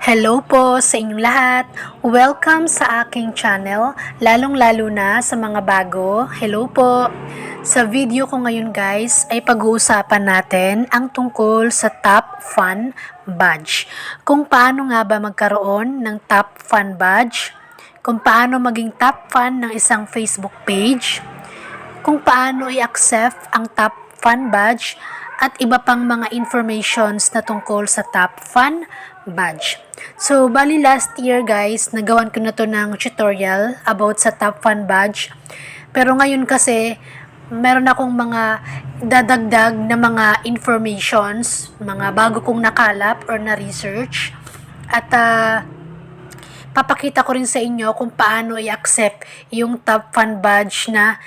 Hello po sa inyong lahat. Welcome sa aking channel, lalong-lalo na sa mga bago. Hello po. Sa video ko ngayon guys ay pag-uusapan natin ang tungkol sa Top Fan Badge. Kung paano nga ba magkaroon ng Top Fan Badge, kung paano maging top fan ng isang Facebook page, kung paano i-accept ang Top Fan Badge, at iba pang mga informations na tungkol sa Top Fan Badge. So, bali last year guys, nagawan ko na to ng tutorial about sa Top Fan Badge. Pero ngayon kasi, meron akong mga dadagdag na mga informations, mga bago kong nakalap or na-research. At papakita ko rin sa inyo kung paano i-accept yung Top Fan Badge na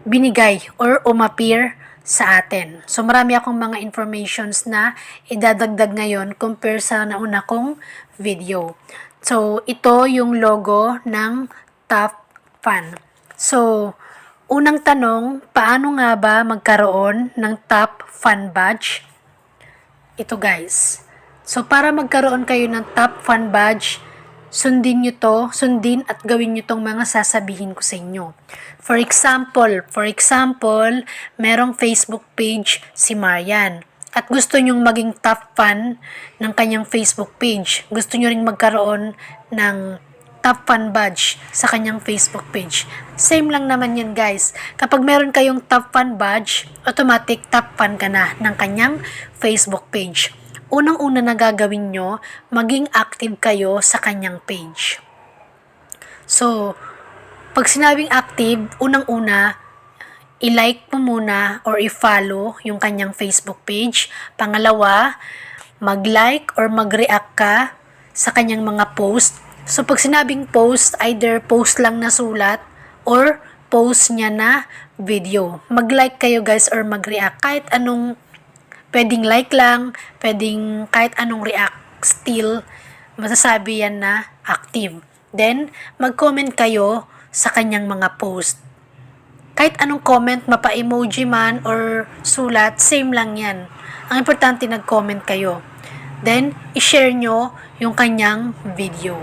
binigay or umappear sa atin. So, marami akong mga informations na idadagdag ngayon compare sa nauna kong video. So, ito yung logo ng Top Fan. So, unang tanong, paano nga ba magkaroon ng Top Fan Badge? Ito guys. So, para magkaroon kayo ng Top Fan Badge, sundin at gawin nyo tong mga sasabihin ko sa inyo. For example, merong Facebook page si Marian at gusto nyong maging top fan ng kanyang Facebook page. Gusto nyo ring magkaroon ng top fan badge sa kanyang Facebook page. Same lang naman yan guys. Kapag meron kayong top fan badge, automatic top fan ka na ng kanyang Facebook page. Unang-una na gagawin nyo, maging active kayo sa kanyang page. So, pag sinabing active, unang-una, i-like mo muna or i-follow yung kanyang Facebook page. Pangalawa, mag-like or mag-react ka sa kanyang mga post. So, pag sinabing post, either post lang na sulat or post niya na video. Mag-like kayo guys or mag-react. Kahit anong pwedeng like lang, pwedeng kahit anong react, still, masasabi yan na active. Then, mag-comment kayo sa kanyang mga post. Kahit anong comment, mapa-emoji man or sulat, same lang yan. Ang importante, nag-comment kayo. Then, i-share nyo yung kanyang video.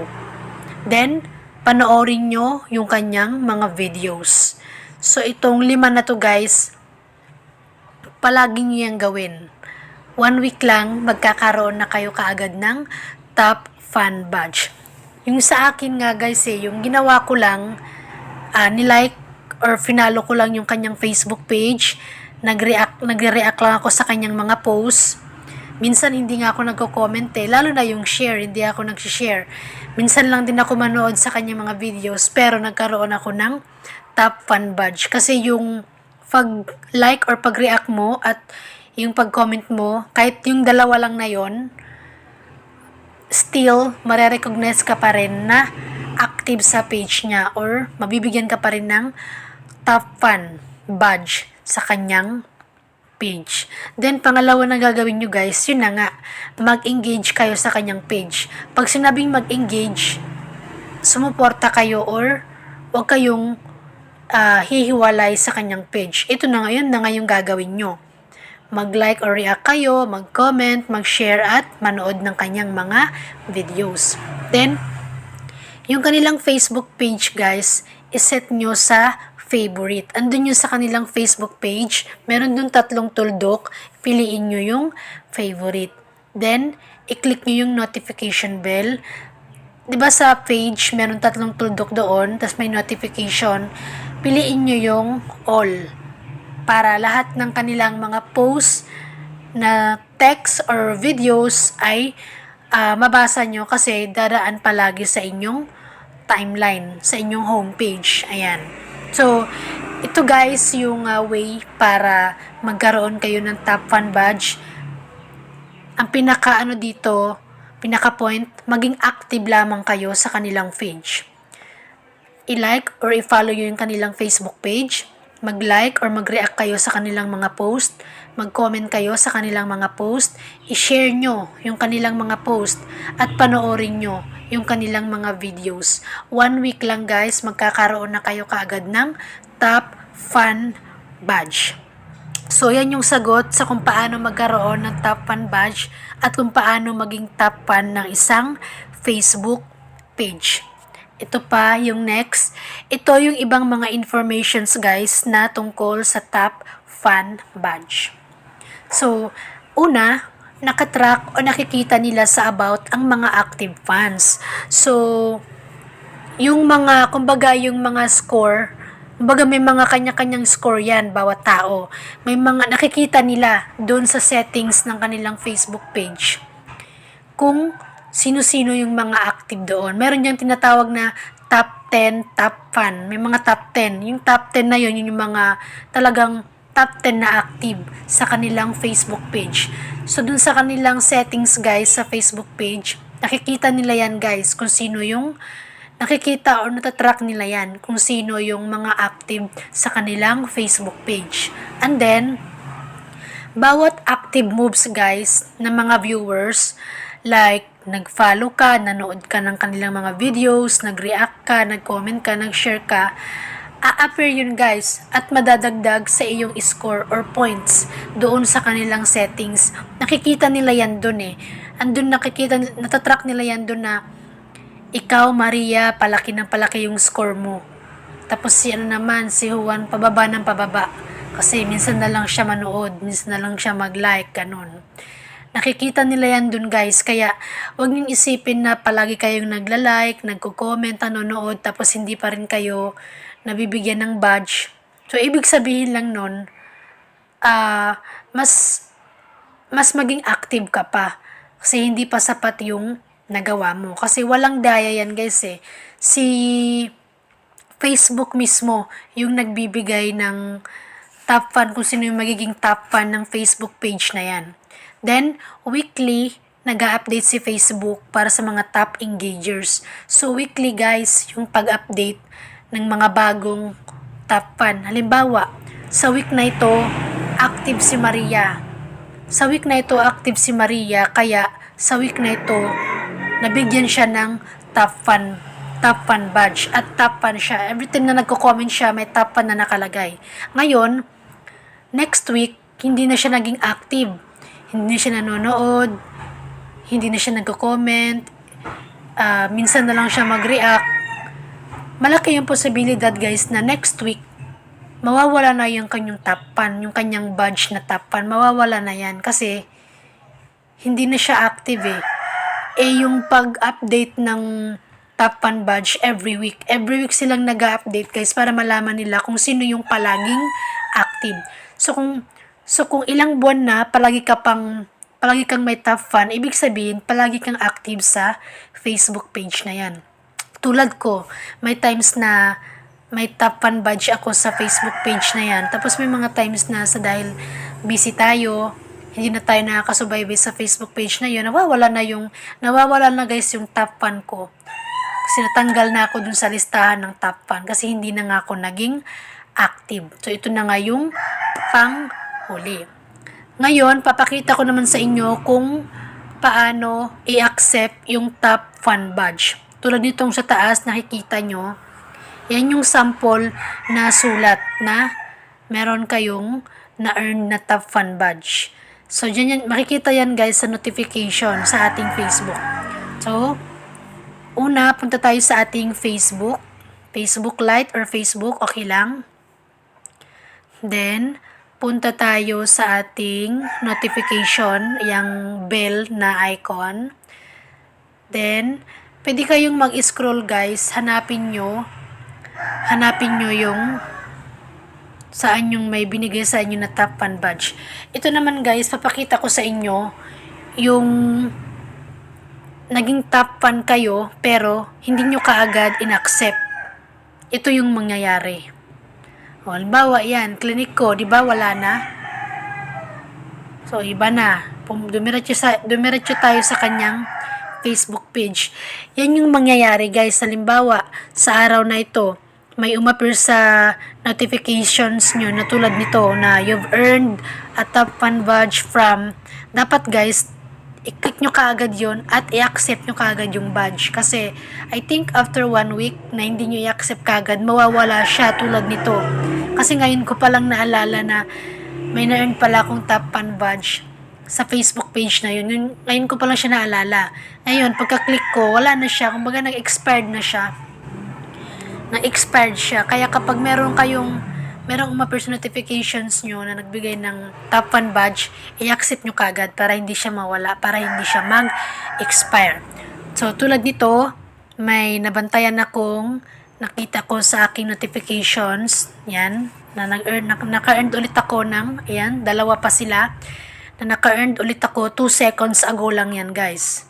Then, panoorin nyo yung kanyang mga videos. So, itong 5 na to guys, palagi nyo yung gawin. 1 week lang, magkakaroon na kayo kaagad ng Top Fan Badge. Yung sa akin nga guys yung ginawa ko lang, nilike or finalo ko lang yung kanyang Facebook page, nagre-react lang ako sa kanyang mga posts. Minsan hindi nga ako nagko-comment lalo na yung share, hindi ako nag-share. Minsan lang din ako manood sa kanyang mga videos, pero nagkaroon ako ng Top Fan Badge. Kasi yung pag-like or pag-react mo at yung pag-comment mo, kahit yung dalawa lang na yon, still, marerecognize ka pa rin na active sa page niya or mabibigyan ka pa rin ng Top Fan Badge sa kanyang page. Then, pangalawa na gagawin nyo guys, yun na nga, mag-engage kayo sa kanyang page. Pag sinabing mag-engage, sumuporta kayo or huwag kayong hihiwalay sa kanyang page. Ito na ngayon na ngayong gagawin nyo. Mag-like or react kayo, mag-comment, mag-share at manood ng kanyang mga videos. Then, yung kanilang Facebook page guys, iset nyo sa favorite. Andun yun sa kanilang Facebook page, meron dun 3 tuldok, piliin nyo yung favorite. Then, i-click nyo yung notification bell. Diba sa page, meron 3 tuldok doon, tas may notification, piliin nyo yung all. Para lahat ng kanilang mga posts na text or videos ay mabasa nyo kasi dadaan palagi sa inyong timeline, sa inyong homepage. Ayan. So, ito guys yung way para magkaroon kayo ng Top Fan Badge. Ang pinaka point, maging active lamang kayo sa kanilang page. I-like or i-follow yung kanilang Facebook page. Mag-like or mag-react kayo sa kanilang mga post, mag-comment kayo sa kanilang mga post, i-share nyo yung kanilang mga post, at panoorin nyo yung kanilang mga videos. 1 week lang guys, magkakaroon na kayo kaagad ng Top Fan Badge. So, yan yung sagot sa kung paano magkaroon ng top fan badge at kung paano maging top fan ng isang Facebook page. Ito pa yung next. Ito yung ibang mga informations guys na tungkol sa top fan badge. So, una, nakatrack o nakikita nila sa about ang mga active fans. So, yung mga, kumbaga yung mga score, kumbaga may mga kanya-kanyang score yan, bawat tao. May mga nakikita nila doon sa settings ng kanilang Facebook page kung sino-sino yung mga active doon. Meron yung tinatawag na top 10, top fan. May mga top 10. Yung top 10 na yun, yung mga talagang top 10 na active sa kanilang Facebook page. So, dun sa kanilang settings guys sa Facebook page, nakikita nila yan guys kung sino yung nakikita or natatrack nila yan kung sino yung mga active sa kanilang Facebook page. And then, bawat active moves guys ng mga viewers, like nag-follow ka, nanood ka ng kanilang mga videos, nag-react ka, nag-comment ka, nag-share ka, a-appear yun guys at madadagdag sa iyong score or points doon sa kanilang settings. Nakikita nila yan doon eh. Andun nakikita, natatrack nila yan doon na ikaw Maria, palaki ng palaki yung score mo. Tapos si ano naman, si Juan, pababa ng pababa. Kasi minsan na lang siya manood, minsan na lang siya mag-like, ganun. Nakikita nila yan dun guys, kaya huwag niyong isipin na palagi kayong nagla-like, nagko-comment, nanonood, tapos hindi pa rin kayo nabibigyan ng badge. So, ibig sabihin lang nun, mas maging active ka pa. Kasi hindi pa sapat yung nagawa mo. Kasi walang daya yan guys eh. Si Facebook mismo yung nagbibigay ng top fan, kung sino yung magiging top fan ng Facebook page na yan. Then, weekly, nag-update si Facebook para sa mga top engagers. So, weekly guys, yung pag-update ng mga bagong top fan. Halimbawa, sa week na ito, active si Maria. Sa week na ito, active si Maria, kaya sa week na ito, nabigyan siya ng top fan badge at top fan siya. Every time na nagko-comment siya, may top fan na nakalagay. Ngayon, next week, hindi na siya naging active. Hindi na siya nanonood, hindi na siya nagko-comment, minsan na lang siya mag-react. Malaki yung posibilidad guys na next week, mawawala na yung kanyang top fan, yung kanyang badge na top fan, mawawala na yan kasi hindi na siya active eh. Yung pag-update ng top fan badge every week silang nag-update guys para malaman nila kung sino yung palaging active. So kung ilang buwan na palagi kang may top fan, ibig sabihin palagi kang active sa Facebook page na yan. Tulad ko, may times na may top fan badge ako sa Facebook page na yan. Tapos may mga times na sa dahil busy tayo, hindi na tayo nakakasubaybay sa Facebook page na yun, nawawala na guys yung top fan ko. Kasi natanggal na ako dun sa listahan ng top fan kasi hindi na nga ako naging active. So ito na nga yung huli. Ngayon, papakita ko naman sa inyo kung paano i-accept yung top fan badge. Tulad nitong sa taas, nakikita nyo, yan yung sample na sulat na meron kayong na-earn na top fan badge. So, dyan yan, makikita yan guys sa notification sa ating Facebook. So, una, punta tayo sa ating Facebook Lite or Facebook, okay lang. Then, punta tayo sa ating notification, yung bell na icon. Then, pwede kayong mag-scroll guys, hanapin nyo yung saan yung may binigay sa inyo na top fan badge. Ito naman guys, papakita ko sa inyo yung naging top fan kayo pero hindi nyo kaagad in-accept. Ito yung mangyayari. O, halimbawa yan, clinic ko, di ba wala na? So, iba na. Dumiretso tayo sa kanyang Facebook page. Yan yung mangyayari guys. Halimbawa, sa araw na ito, may umapir sa notifications nyo na tulad nito na you've earned a top fan badge from. Dapat guys, i-click nyo kaagad yun at i-accept nyo kaagad yung badge. Kasi, I think after 1 week na hindi nyo i-accept kaagad, mawawala siya tulad nito. Kasi ngayon ko palang naalala na may na-earn pala akong top fan badge sa Facebook page na yun. Ngayon ko pa lang siya naalala. Ngayon, pagka-click ko, wala na siya. Kumbaga, nag-expired na siya. Nag-expired siya. Kaya kapag merong umapir sa notifications nyo na nagbigay ng top fan badge, i-accept nyo kagad para hindi siya mawala, para hindi siya mag-expire. So, tulad nito, may nabantayan akong nakita ko sa aking notifications, yan, na naka-earn ulit ako ng, ayan, dalawa pa sila, na naka-earn ulit ako 2 seconds ago lang yan, guys.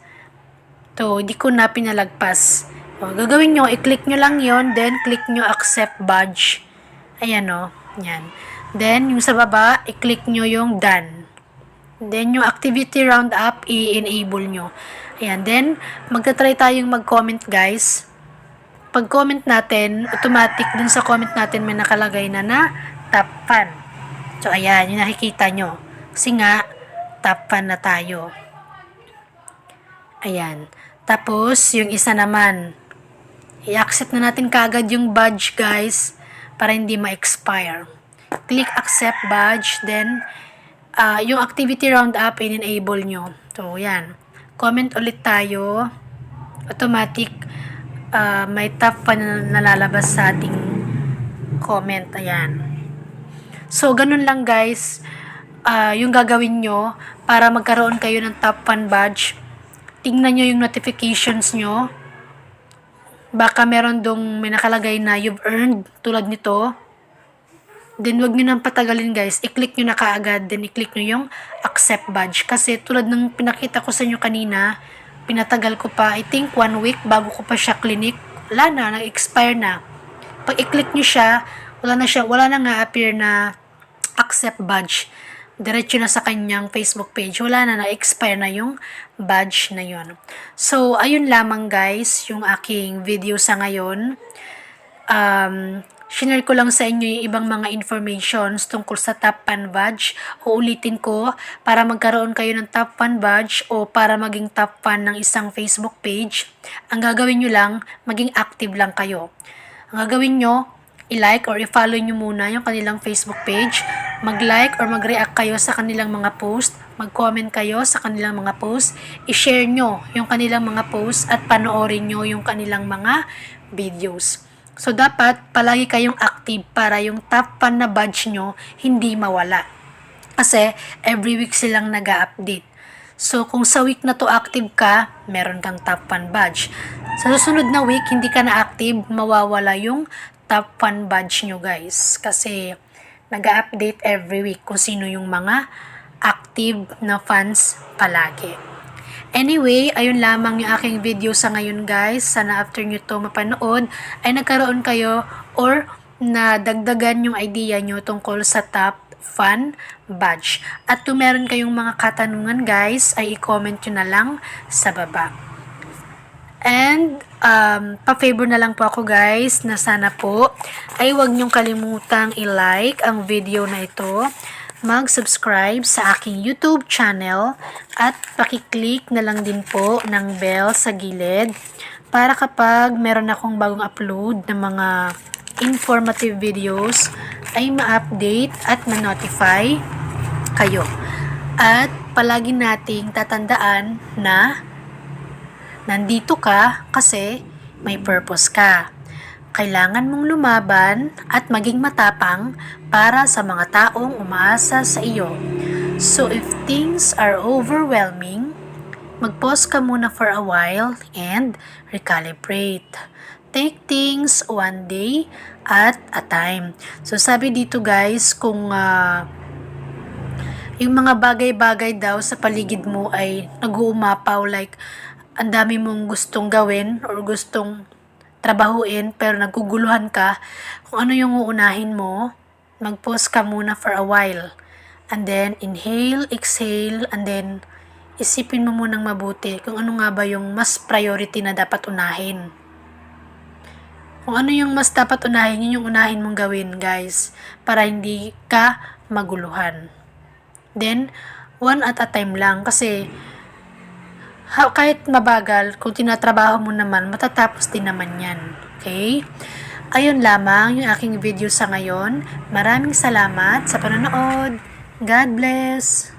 To, hindi ko na pinalagpas. O, gagawin nyo, i-click nyo lang yon, then click nyo accept badge. Ayan o, yan. Then, yung sa baba, i-click nyo yung done. Then, yung activity roundup, i-enable nyo. Ayan, then, magta-try tayong mag-comment, guys. Pag-comment natin, automatic dun sa comment natin may nakalagay na top fan. So, ayan, yung nakikita nyo. Kasi nga, top fan na tayo. Ayan. Tapos, yung isa naman, i-accept na natin kagad yung badge, guys, para hindi ma-expire. Click accept badge, then, yung activity roundup, in-enable nyo. So, yan. Comment ulit tayo. Automatic, may top fan na nalalabas sa ating comment. Ayan. So, ganun lang, guys. Yung gagawin nyo para magkaroon kayo ng top fan badge. Tingnan nyo yung notifications nyo. Baka meron dong may nakalagay na you've earned, tulad nito. Then, wag nyo nang patagalin, guys. I-click nyo na kaagad. Then, i-click nyo yung accept badge. Kasi, tulad ng pinakita ko sa inyo kanina, pinatagal ko pa, I think 1 week bago ko pa siya clinic. Wala na, nag-expire na. Pag i-click nyo siya, wala na nga appear na accept badge. Diretso na sa kanyang Facebook page. Wala na, na-expire na yung badge na yon. So, ayun lamang, guys, yung aking video sa ngayon. Shinare ko lang sa inyo yung ibang mga informations tungkol sa top fan badge. Uulitin ko, para magkaroon kayo ng top fan badge o para maging top fan ng isang Facebook page, ang gagawin nyo lang, maging active lang kayo. Ang gagawin nyo, i-like or i-follow nyo muna yung kanilang Facebook page, mag-like or mag-react kayo sa kanilang mga post, mag-comment kayo sa kanilang mga post, i-share nyo yung kanilang mga post at panoorin nyo yung kanilang mga videos. So, dapat palagi kayong active para yung top fan na badge nyo hindi mawala. Kasi, every week silang nag-update. So, kung sa week na to active ka, meron kang top fan badge. Sa susunod na week, hindi ka na active, mawawala yung top fan badge nyo, guys. Kasi, nag-update every week kung sino yung mga active na fans palagi. Anyway, ayun lamang yung aking video sa ngayon, guys. Sana after nyo to mapanood, ay nagkaroon kayo or nadagdagan yung idea nyo tungkol sa top fan badge. At kung meron kayong mga katanungan, guys, ay i-comment nyo na lang sa baba. And, pa-favor na lang po ako, guys, na sana po ay huwag nyong kalimutang i-like ang video na ito, mag-subscribe sa aking YouTube channel, at pakiclick na lang din po ng bell sa gilid para kapag meron akong bagong upload ng mga informative videos ay ma-update at ma-notify kayo. At palagi nating tatandaan na nandito ka kasi may purpose ka. Kailangan mong lumaban at maging matapang para sa mga taong umaasa sa iyo. So if things are overwhelming, mag-pause ka muna for a while and recalibrate. Take things one day at a time. So sabi dito, guys, kung yung mga bagay-bagay daw sa paligid mo ay nag-uumapaw, like ang dami mong gustong gawin or gustong trabahuin pero naguguluhan ka, kung ano yung uunahin mo, mag-pause ka muna for a while. And then, inhale, exhale, and then, isipin mo munang mabuti kung ano nga ba yung mas priority na dapat unahin. Kung ano yung mas dapat unahin, yun yung unahin mong gawin, guys, para hindi ka maguluhan. Then, one at a time lang, kasi kahit mabagal, kung tinatrabaho mo naman, matatapos din naman yan. Okay? Ayun lamang yung aking video sa ngayon. Maraming salamat sa panonood. God bless!